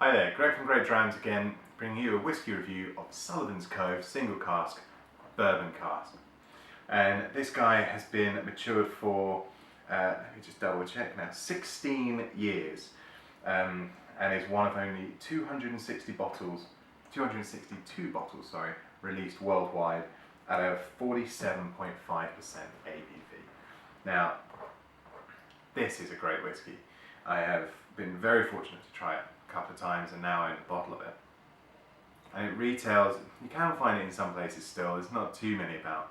Hi there, Greg from GreatDrams again, bringing you a whiskey review of Sullivan's Cove single cask bourbon cask. And this guy has been matured for, let me just double check now, 16 years, and is one of only 262 bottles, released worldwide at a 47.5% ABV. Now, this is a great whiskey. I have been very fortunate to try it a couple of times and now I own a bottle of it. And it retails, you can find it in some places still, there's not too many about.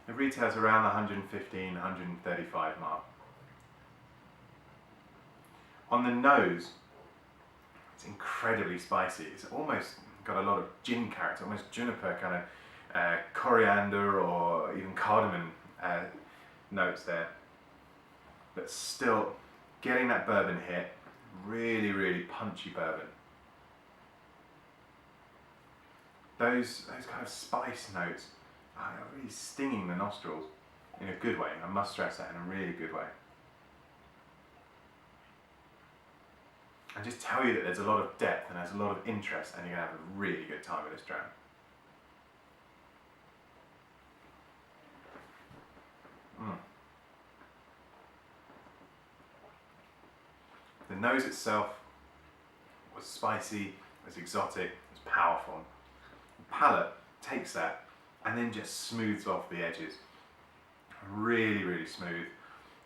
It retails around the 115, 135 mark. On the nose, it's incredibly spicy. It's almost got a lot of gin character, almost juniper kind of coriander or even cardamom notes there. But still getting that bourbon hit, really punchy bourbon. Those kind of spice notes are really stinging the nostrils in a good way. I must stress that, in a really good way. And just tell you that there's a lot of depth and there's a lot of interest, and you're going to have a really good time with this dram. The nose itself was spicy, was exotic, was powerful. The palate takes that and then just smooths off the edges. Really smooth.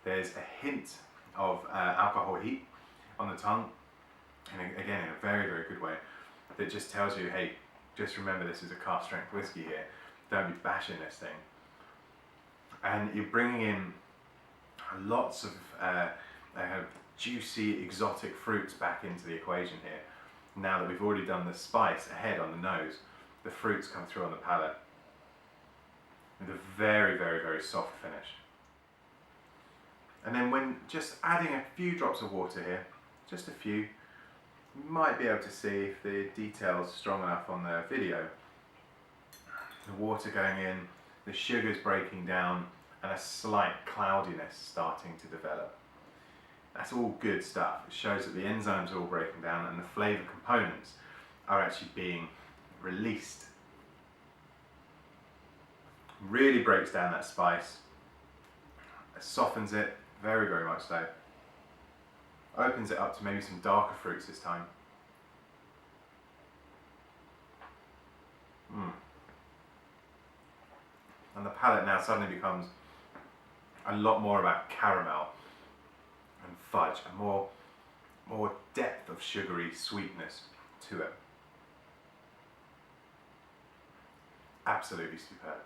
There's a hint of alcohol heat on the tongue, and again in a very good way, that just tells you, hey, just remember this is a cask strength whiskey here. Don't be bashing this thing. And you're bringing in lots of juicy exotic fruits back into the equation here. Now that we've already done the spice ahead on the nose, the fruits come through on the palate with a very soft finish. And then when just adding a few drops of water here, just a few, you might be able to see if the detail's strong enough on the video. The water going in, the sugars breaking down, and a slight cloudiness starting to develop. That's all good stuff. It shows that the enzymes are all breaking down and the flavour components are actually being released. Really breaks down that spice. It softens it, very much so. Opens it up to maybe some darker fruits this time. And the palate now suddenly becomes a lot more about caramel and fudge, and more depth of sugary sweetness to it. Absolutely superb.